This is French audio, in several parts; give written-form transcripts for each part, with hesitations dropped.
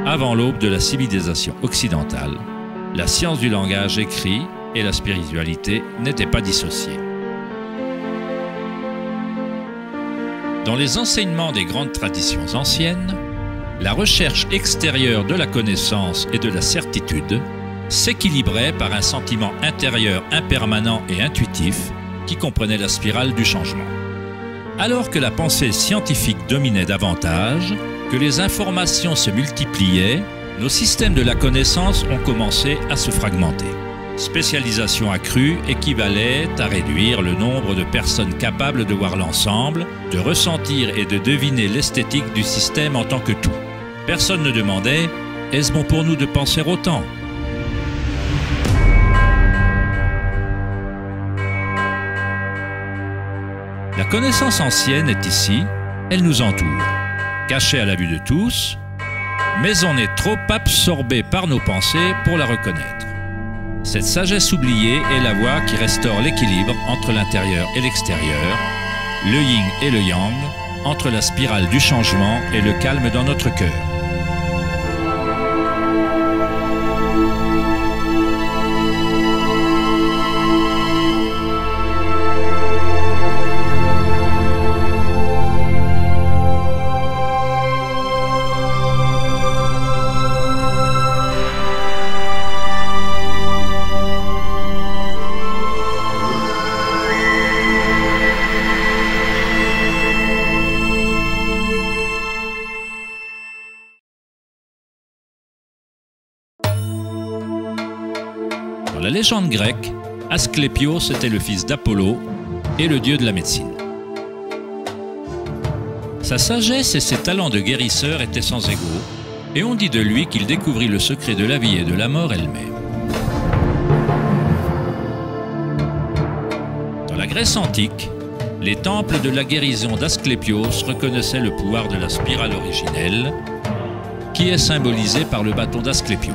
avant l'aube de la civilisation occidentale, la science du langage écrit et la spiritualité n'étaient pas dissociées. Dans les enseignements des grandes traditions anciennes, la recherche extérieure de la connaissance et de la certitude s'équilibrait par un sentiment intérieur impermanent et intuitif qui comprenait la spirale du changement. Alors que la pensée scientifique dominait davantage, que les informations se multipliaient, nos systèmes de la connaissance ont commencé à se fragmenter. Spécialisation accrue équivalait à réduire le nombre de personnes capables de voir l'ensemble, de ressentir et de deviner l'esthétique du système en tant que tout. Personne ne demandait « Est-ce bon pour nous de penser autant ?» La connaissance ancienne est ici, elle nous entoure, cachée à la vue de tous, mais on est trop absorbé par nos pensées pour la reconnaître. Cette sagesse oubliée est la voie qui restaure l'équilibre entre l'intérieur et l'extérieur, le yin et le yang, entre la spirale du changement et le calme dans notre cœur. Dans la légende grecque, Asclépios était le fils d'Apollon et le dieu de la médecine. Sa sagesse et ses talents de guérisseur étaient sans égaux, et on dit de lui qu'il découvrit le secret de la vie et de la mort elle-même. Dans la Grèce antique, les temples de la guérison d'Asclépios reconnaissaient le pouvoir de la spirale originelle, qui est symbolisée par le bâton d'Asclépios.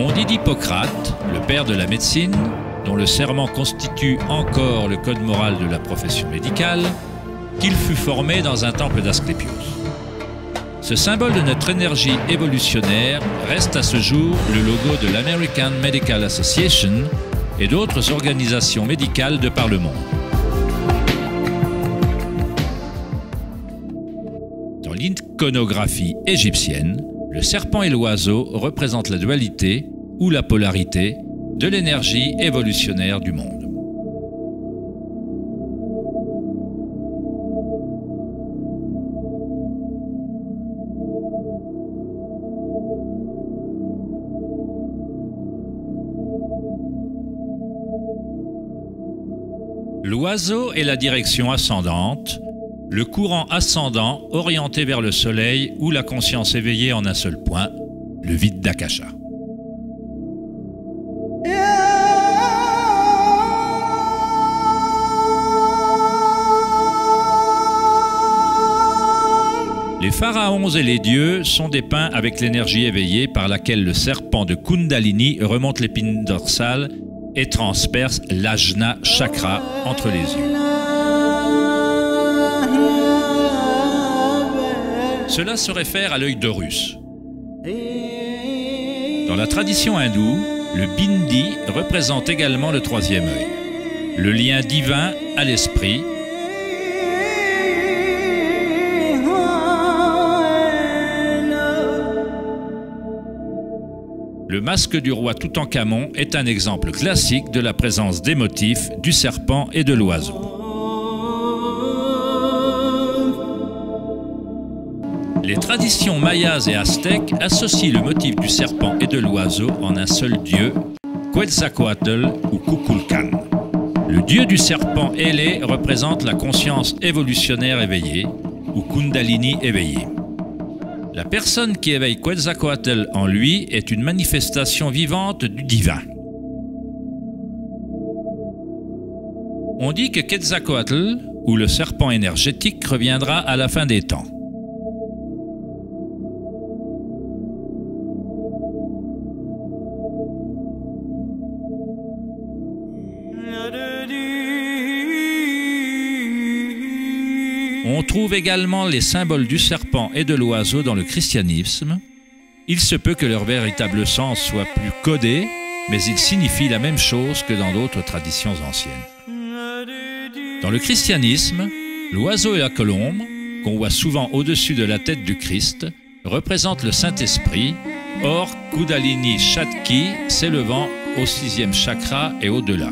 On dit d'Hippocrate, le père de la médecine, dont le serment constitue encore le code moral de la profession médicale, qu'il fut formé dans un temple d'Asclépios. Ce symbole de notre énergie évolutionnaire reste à ce jour le logo de l'American Medical Association et d'autres organisations médicales de par le monde. Dans l'iconographie égyptienne, le serpent et l'oiseau représentent la dualité ou la polarité de l'énergie évolutionnaire du monde. L'oiseau est la direction ascendante, le courant ascendant orienté vers le soleil ou la conscience éveillée en un seul point, le vide d'Akasha. Les pharaons et les dieux sont dépeints avec l'énergie éveillée par laquelle le serpent de Kundalini remonte l'épine dorsale et transperce l'ajna chakra entre les yeux. Cela se réfère à l'œil d'Horus. Dans la tradition hindoue, le bindi représente également le troisième œil, le lien divin à l'esprit. Le masque du roi Toutankhamon est un exemple classique de la présence des motifs du serpent et de l'oiseau. Les traditions mayas et aztèques associent le motif du serpent et de l'oiseau en un seul dieu, Quetzalcoatl ou Kukulkan. Le dieu du serpent ailé représente la conscience évolutionnaire éveillée, ou Kundalini éveillée. La personne qui éveille Quetzalcoatl en lui est une manifestation vivante du divin. On dit que Quetzalcoatl, ou le serpent énergétique, reviendra à la fin des temps. On trouve également les symboles du serpent et de l'oiseau dans le christianisme. Il se peut que leur véritable sens soit plus codé, mais ils signifient la même chose que dans d'autres traditions anciennes. Dans le christianisme, l'oiseau et la colombe, qu'on voit souvent au-dessus de la tête du Christ, représentent le Saint-Esprit, or Kundalini Shakti s'élevant au 6e chakra et au-delà.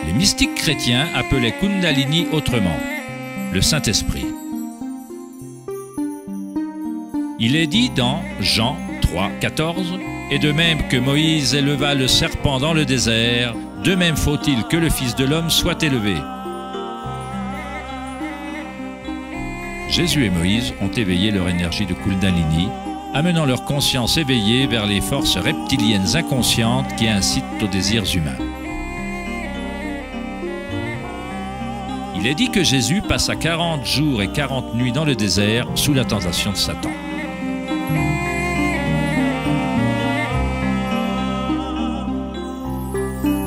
Les mystiques chrétiens appelaient Kundalini autrement, le Saint-Esprit. Il est dit dans Jean 3, 14, « Et de même que Moïse éleva le serpent dans le désert, de même faut-il que le Fils de l'homme soit élevé. » Jésus et Moïse ont éveillé leur énergie de Kundalini, amenant leur conscience éveillée vers les forces reptiliennes inconscientes qui incitent aux désirs humains. Il est dit que Jésus passa 40 jours et 40 nuits dans le désert sous la tentation de Satan.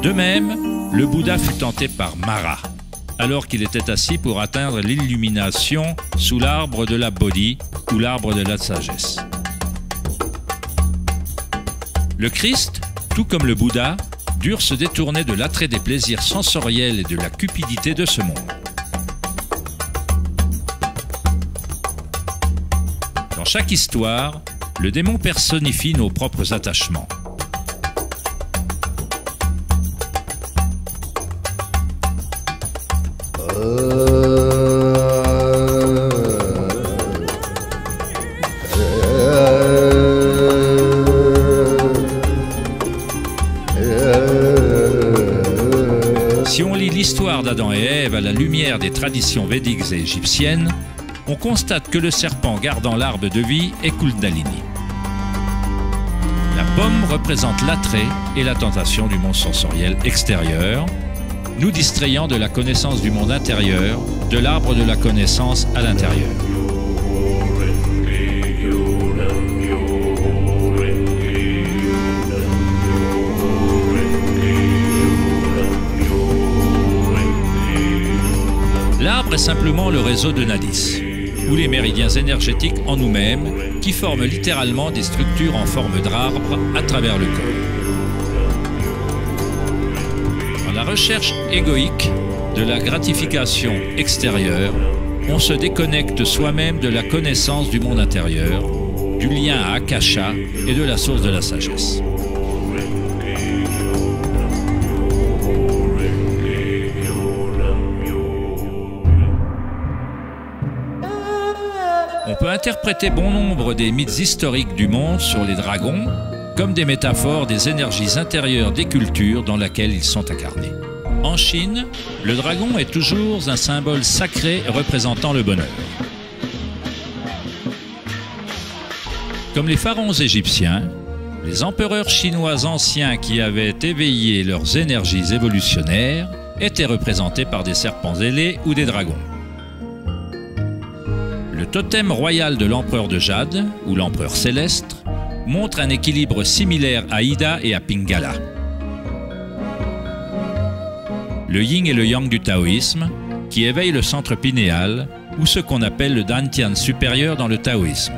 De même, le Bouddha fut tenté par Mara, alors qu'il était assis pour atteindre l'illumination sous l'arbre de la Bodhi ou l'arbre de la sagesse. Le Christ, tout comme le Bouddha, durent se détourner de l'attrait des plaisirs sensoriels et de la cupidité de ce monde. Dans chaque histoire, le démon personnifie nos propres attachements. Si on lit l'histoire d'Adam et Ève à la lumière des traditions védiques et égyptiennes, on constate que le serpent gardant l'arbre de vie est Kundalini. La pomme représente l'attrait et la tentation du monde sensoriel extérieur, nous distrayant de la connaissance du monde intérieur, de l'arbre de la connaissance à l'intérieur. L'arbre est simplement le réseau de nadis, ou les méridiens énergétiques en nous-mêmes, qui forment littéralement des structures en forme d'arbre à travers le corps. Dans la recherche égoïque de la gratification extérieure, on se déconnecte soi-même de la connaissance du monde intérieur, du lien à Akasha et de la source de la sagesse. On peut interpréter bon nombre des mythes historiques du monde sur les dragons comme des métaphores des énergies intérieures des cultures dans lesquelles ils sont incarnés. En Chine, le dragon est toujours un symbole sacré représentant le bonheur. Comme les pharaons égyptiens, les empereurs chinois anciens qui avaient éveillé leurs énergies évolutionnaires étaient représentés par des serpents ailés ou des dragons. Le totem royal de l'empereur de Jade, ou l'empereur céleste, montre un équilibre similaire à Ida et à Pingala. Le yin et le yang du taoïsme, qui éveille le centre pinéal, ou ce qu'on appelle le dantian supérieur dans le taoïsme.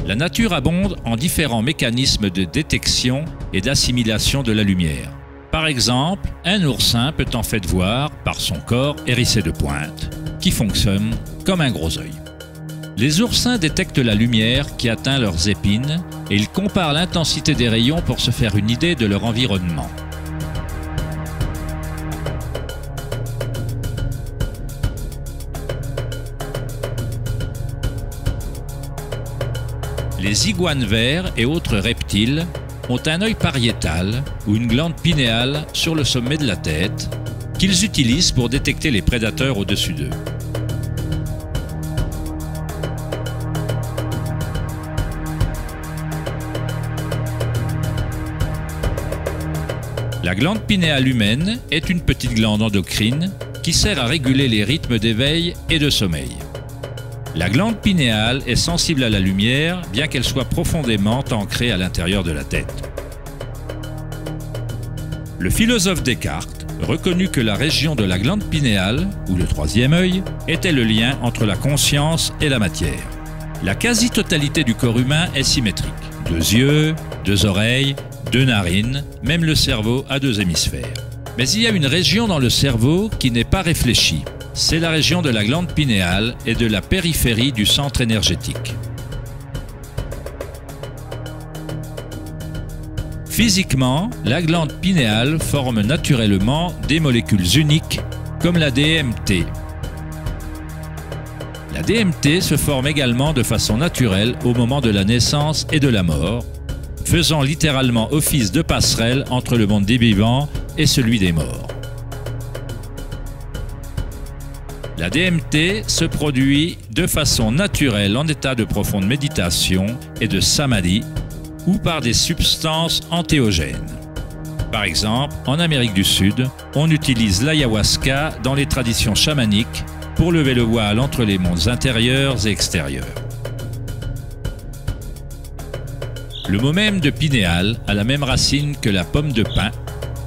La nature abonde en différents mécanismes de détection et d'assimilation de la lumière. Par exemple, un oursin peut en fait voir, par son corps hérissé de pointes, qui fonctionne comme un gros œil. Les oursins détectent la lumière qui atteint leurs épines et ils comparent l'intensité des rayons pour se faire une idée de leur environnement. Les iguanes verts et autres reptiles ont un œil pariétal ou une glande pinéale sur le sommet de la tête qu'ils utilisent pour détecter les prédateurs au-dessus d'eux. La glande pinéale humaine est une petite glande endocrine qui qui sert à réguler les rythmes d'éveil et de sommeil. La glande pinéale est sensible à la lumière, bien qu'elle soit profondément ancrée à l'intérieur de la tête. Le philosophe Descartes reconnut que la région de la glande pinéale, ou le troisième œil, était le lien entre la conscience et la matière. La quasi-totalité du corps humain est symétrique. 2 yeux, 2 oreilles, 2 narines, même le cerveau a 2 hémisphères. Mais il y a une région dans le cerveau qui n'est pas réfléchie. C'est la région de la glande pinéale et de la périphérie du centre énergétique. Physiquement, la glande pinéale forme naturellement des molécules uniques comme la DMT. La DMT se forme également de façon naturelle au moment de la naissance et de la mort, faisant littéralement office de passerelle entre le monde des vivants et celui des morts. La DMT se produit de façon naturelle en état de profonde méditation et de samadhi ou par des substances entéogènes. Par exemple, en Amérique du Sud, on utilise l'ayahuasca dans les traditions chamaniques pour lever le voile entre les mondes intérieurs et extérieurs. Le mot même de pinéal a la même racine que la pomme de pin,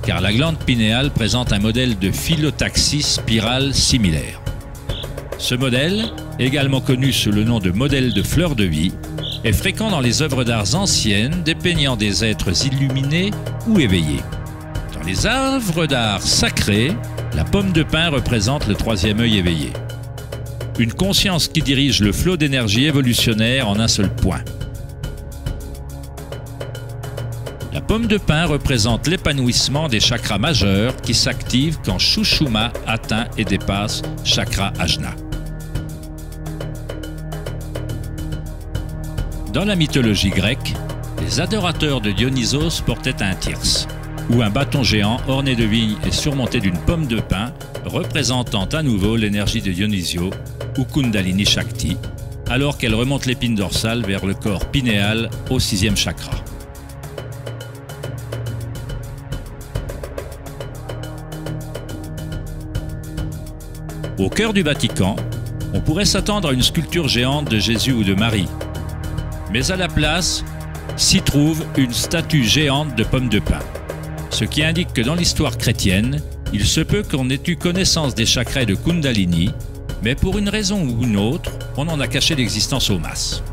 car la glande pinéale présente un modèle de phyllotaxie spirale similaire. Ce modèle, également connu sous le nom de modèle de fleur de vie, est fréquent dans les œuvres d'art anciennes dépeignant des êtres illuminés ou éveillés. Dans les œuvres d'art sacrées, la pomme de pin représente le troisième œil éveillé. Une conscience qui dirige le flot d'énergie évolutionnaire en un seul point. La pomme de pin représente l'épanouissement des chakras majeurs qui s'activent quand Sushumna atteint et dépasse chakra Ajna. Dans la mythologie grecque, les adorateurs de Dionysos portaient un thyrse, ou un bâton géant orné de vignes et surmonté d'une pomme de pin, représentant à nouveau l'énergie de Dionysio, ou Kundalini Shakti, alors qu'elle remonte l'épine dorsale vers le corps pinéal au 6e chakra. Au cœur du Vatican, on pourrait s'attendre à une sculpture géante de Jésus ou de Marie. Mais à la place, s'y trouve une statue géante de pomme de pin. Ce qui indique que dans l'histoire chrétienne, il se peut qu'on ait eu connaissance des chakras de Kundalini, mais pour une raison ou une autre, on en a caché l'existence aux masses.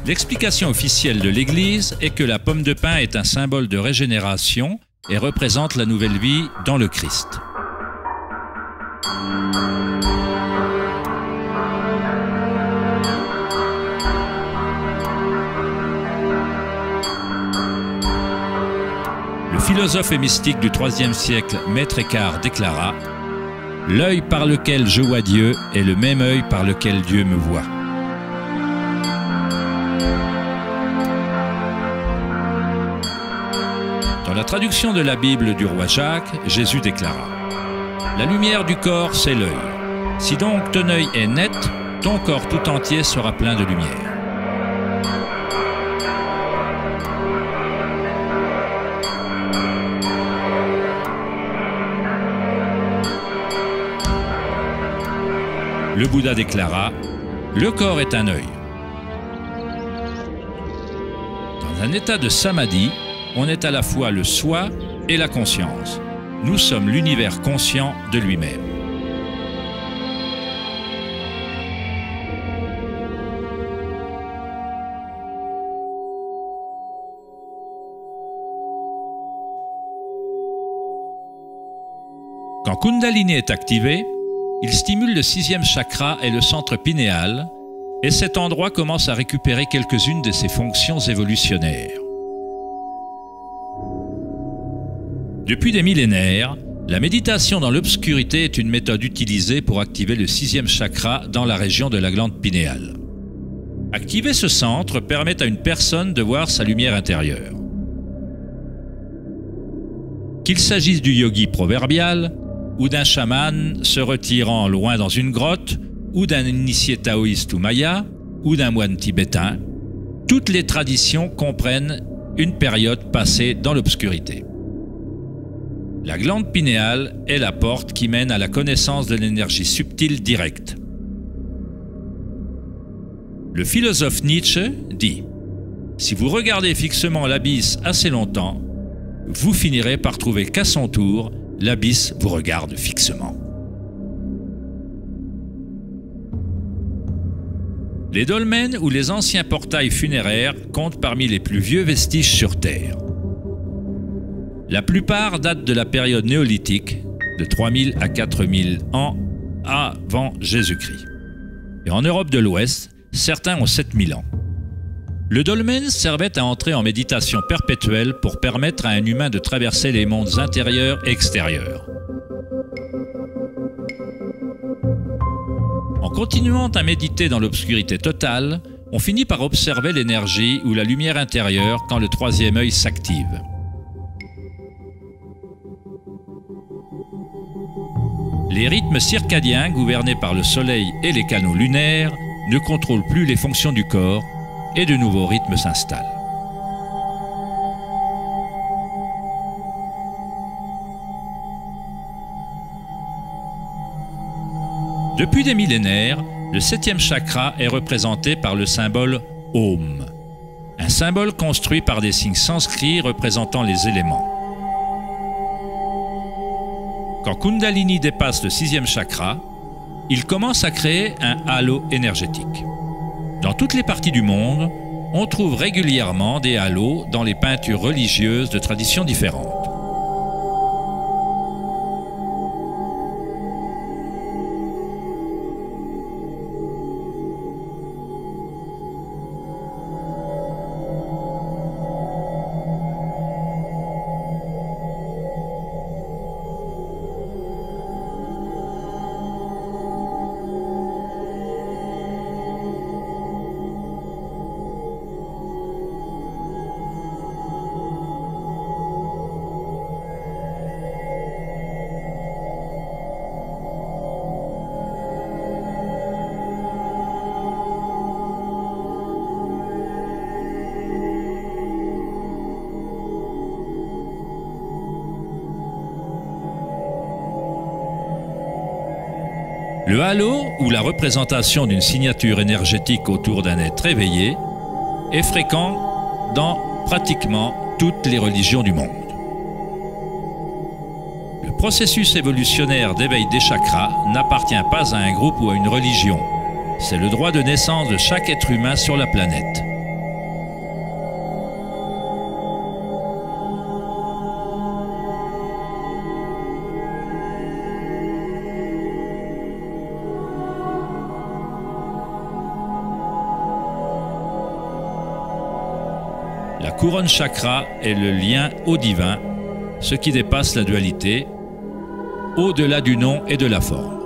L'explication officielle de l'Église est que la pomme de pin est un symbole de régénération et représente la nouvelle vie dans le Christ. Le philosophe et mystique du IIIe siècle, Maître Eckhart, déclara « L'œil par lequel je vois Dieu est le même œil par lequel Dieu me voit. » Dans la traduction de la Bible du roi Jacques, Jésus déclara « La lumière du corps, c'est l'œil. Si donc ton œil est net, ton corps tout entier sera plein de lumière. » Le Bouddha déclara « Le corps est un œil. » Dans un état de samadhi, on est à la fois le soi et la conscience. Nous sommes l'univers conscient de lui-même. Quand Kundalini est activé, il stimule le 6e chakra et le centre pinéal, et cet endroit commence à récupérer quelques-unes de ses fonctions évolutionnaires. Depuis des millénaires, la méditation dans l'obscurité est une méthode utilisée pour activer le 6e chakra dans la région de la glande pinéale. Activer ce centre permet à une personne de voir sa lumière intérieure. Qu'il s'agisse du yogi proverbial, ou d'un chaman se retirant loin dans une grotte, ou d'un initié taoïste ou maya, ou d'un moine tibétain, toutes les traditions comprennent une période passée dans l'obscurité. La glande pinéale est la porte qui mène à la connaissance de l'énergie subtile directe. Le philosophe Nietzsche dit « Si vous regardez fixement l'abysse assez longtemps, vous finirez par trouver qu'à son tour, l'abysse vous regarde fixement. » Les dolmens ou les anciens portails funéraires comptent parmi les plus vieux vestiges sur Terre. La plupart datent de la période néolithique, de 3000 à 4000 ans avant Jésus-Christ. Et en Europe de l'Ouest, certains ont 7000 ans. Le dolmen servait à entrer en méditation perpétuelle pour permettre à un humain de traverser les mondes intérieurs et extérieurs. En continuant à méditer dans l'obscurité totale, on finit par observer l'énergie ou la lumière intérieure quand le troisième œil s'active. Les rythmes circadiens gouvernés par le soleil et les canaux lunaires ne contrôlent plus les fonctions du corps et de nouveaux rythmes s'installent. Depuis des millénaires, le 7e chakra est représenté par le symbole Om, un symbole construit par des signes sanskrits représentant les éléments. Quand Kundalini dépasse le 6e chakra, il commence à créer un halo énergétique. Dans toutes les parties du monde, on trouve régulièrement des halos dans les peintures religieuses de traditions différentes. Le halo, ou la représentation d'une signature énergétique autour d'un être éveillé, est fréquent dans pratiquement toutes les religions du monde. Le processus évolutionnaire d'éveil des chakras n'appartient pas à un groupe ou à une religion. C'est le droit de naissance de chaque être humain sur la planète. La couronne chakra est le lien au divin, ce qui dépasse la dualité, au-delà du nom et de la forme.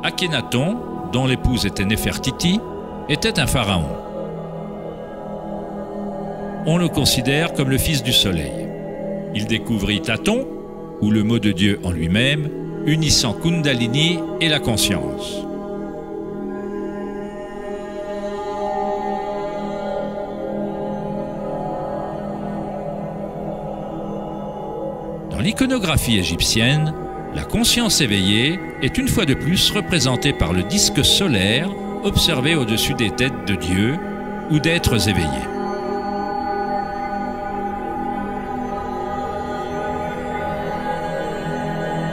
Akhenaton, dont l'épouse était Néfertiti, était un pharaon. On le considère comme le fils du soleil. Il découvrit Taton, ou le mot de Dieu en lui-même, unissant Kundalini et la conscience. Dans l'iconographie égyptienne, la conscience éveillée est une fois de plus représentée par le disque solaire observé au-dessus des têtes de dieux ou d'êtres éveillés.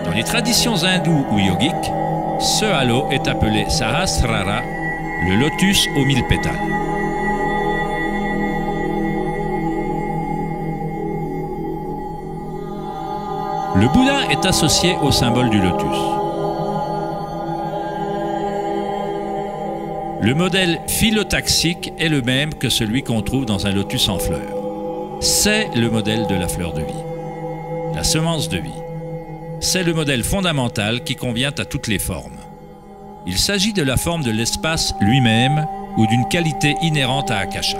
Dans les traditions hindoues ou yogiques, ce halo est appelé Sahasrara, le lotus aux 1000 pétales. Le Bouddha est associé au symbole du lotus. Le modèle phyllotaxique est le même que celui qu'on trouve dans un lotus en fleurs. C'est le modèle de la fleur de vie, la semence de vie. C'est le modèle fondamental qui convient à toutes les formes. Il s'agit de la forme de l'espace lui-même ou d'une qualité inhérente à Akasha.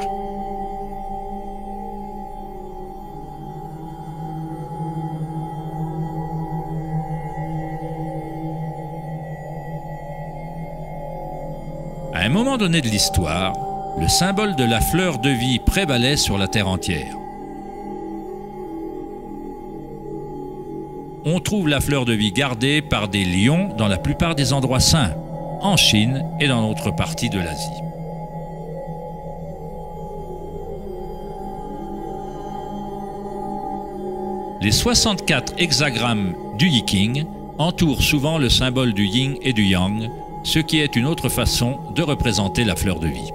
À un moment donné de l'histoire, le symbole de la fleur de vie prévalait sur la terre entière. On trouve la fleur de vie gardée par des lions dans la plupart des endroits saints, en Chine et dans d'autres parties de l'Asie. Les 64 hexagrammes du Yi King entourent souvent le symbole du yin et du yang, ce qui est une autre façon de représenter la fleur de vie.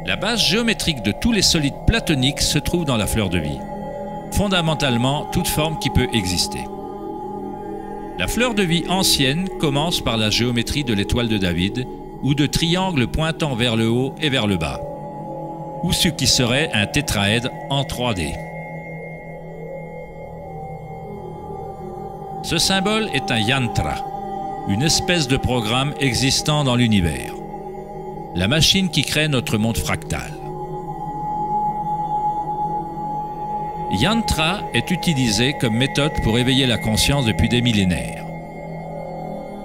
La base géométrique de tous les solides platoniques se trouve dans la fleur de vie. Fondamentalement, toute forme qui peut exister. La fleur de vie ancienne commence par la géométrie de l'étoile de David ou de triangles pointant vers le haut et vers le bas, ou ce qui serait un tétraèdre en 3D. Ce symbole est un yantra, une espèce de programme existant dans l'univers, la machine qui crée notre monde fractal. Yantra est utilisé comme méthode pour éveiller la conscience depuis des millénaires.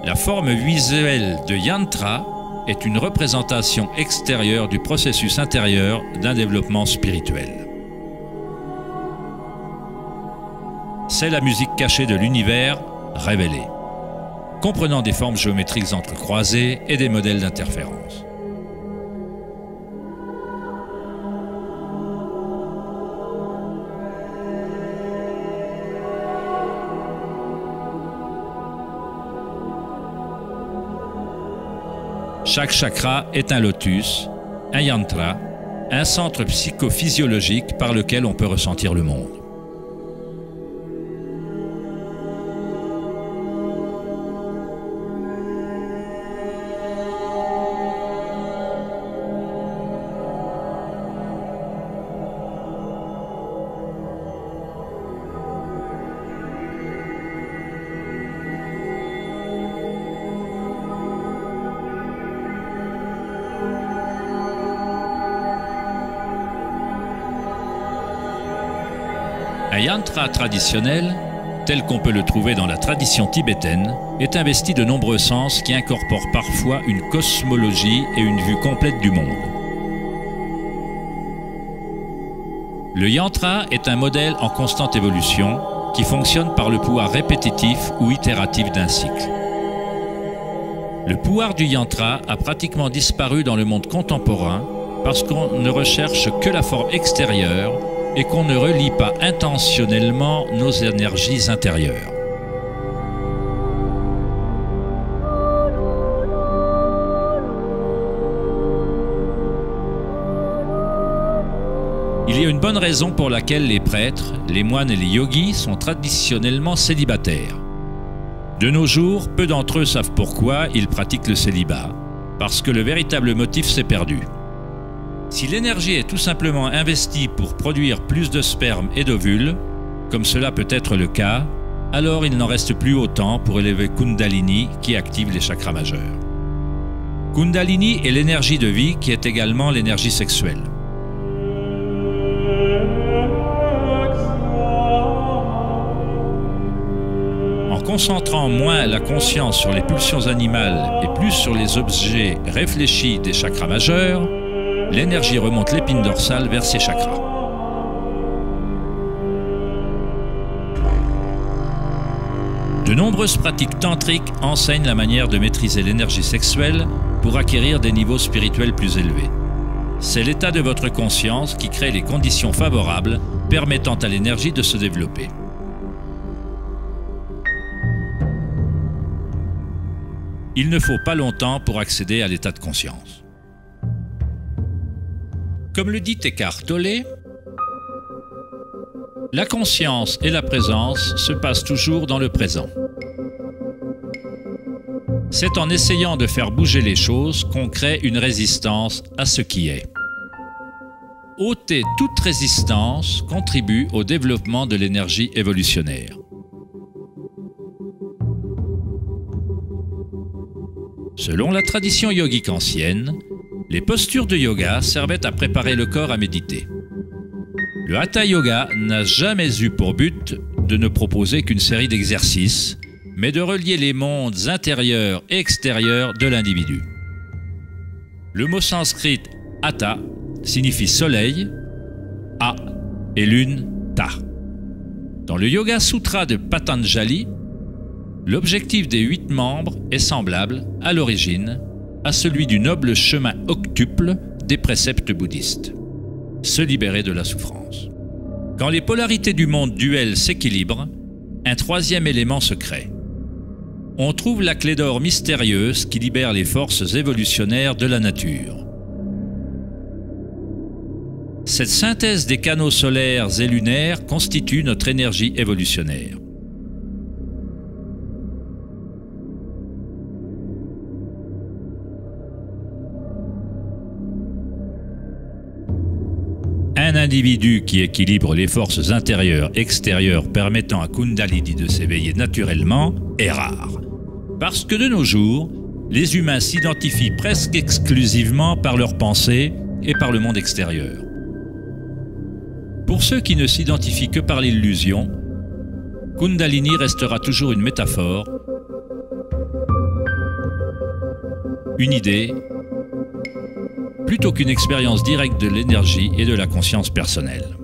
La forme visuelle de yantra est une représentation extérieure du processus intérieur d'un développement spirituel. C'est la musique cachée de l'univers révélée, comprenant des formes géométriques entrecroisées et des modèles d'interférence. Chaque chakra est un lotus, un yantra, un centre psychophysiologique par lequel on peut ressentir le monde. Un yantra traditionnel, tel qu'on peut le trouver dans la tradition tibétaine, est investi de nombreux sens qui incorporent parfois une cosmologie et une vue complète du monde. Le yantra est un modèle en constante évolution qui fonctionne par le pouvoir répétitif ou itératif d'un cycle. Le pouvoir du yantra a pratiquement disparu dans le monde contemporain parce qu'on ne recherche que la forme extérieure et qu'on ne relie pas intentionnellement nos énergies intérieures. Il y a une bonne raison pour laquelle les prêtres, les moines et les yogis sont traditionnellement célibataires. De nos jours, peu d'entre eux savent pourquoi ils pratiquent le célibat, parce que le véritable motif s'est perdu. Si l'énergie est tout simplement investie pour produire plus de sperme et d'ovules, comme cela peut être le cas, alors il n'en reste plus autant pour élever Kundalini qui active les chakras majeurs. Kundalini est l'énergie de vie qui est également l'énergie sexuelle. En concentrant moins la conscience sur les pulsions animales et plus sur les objets réfléchis des chakras majeurs, l'énergie remonte l'épine dorsale vers ses chakras. De nombreuses pratiques tantriques enseignent la manière de maîtriser l'énergie sexuelle pour acquérir des niveaux spirituels plus élevés. C'est l'état de votre conscience qui crée les conditions favorables permettant à l'énergie de se développer. Il ne faut pas longtemps pour accéder à l'état de conscience. Comme le dit Eckhart Tolle, la conscience et la présence se passent toujours dans le présent. C'est en essayant de faire bouger les choses qu'on crée une résistance à ce qui est. Ôter toute résistance contribue au développement de l'énergie évolutionnaire. Selon la tradition yogique ancienne, les postures de yoga servaient à préparer le corps à méditer. Le Hatha Yoga n'a jamais eu pour but de ne proposer qu'une série d'exercices, mais de relier les mondes intérieurs et extérieurs de l'individu. Le mot sanskrit Atta signifie soleil, A et lune, Ta. Dans le Yoga Sutra de Patanjali, l'objectif des 8 membres est semblable, à l'origine, à celui du noble chemin octuple des préceptes bouddhistes. Se libérer de la souffrance. Quand les polarités du monde duel s'équilibrent, un troisième élément se crée. On trouve la clé d'or mystérieuse qui libère les forces évolutionnaires de la nature. Cette synthèse des canaux solaires et lunaires constitue notre énergie évolutionnaire. Un individu qui équilibre les forces intérieures-extérieures permettant à Kundalini de s'éveiller naturellement est rare. Parce que de nos jours, les humains s'identifient presque exclusivement par leurs pensées et par le monde extérieur. Pour ceux qui ne s'identifient que par l'illusion, Kundalini restera toujours une métaphore, une idée, plutôt qu'une expérience directe de l'énergie et de la conscience personnelle.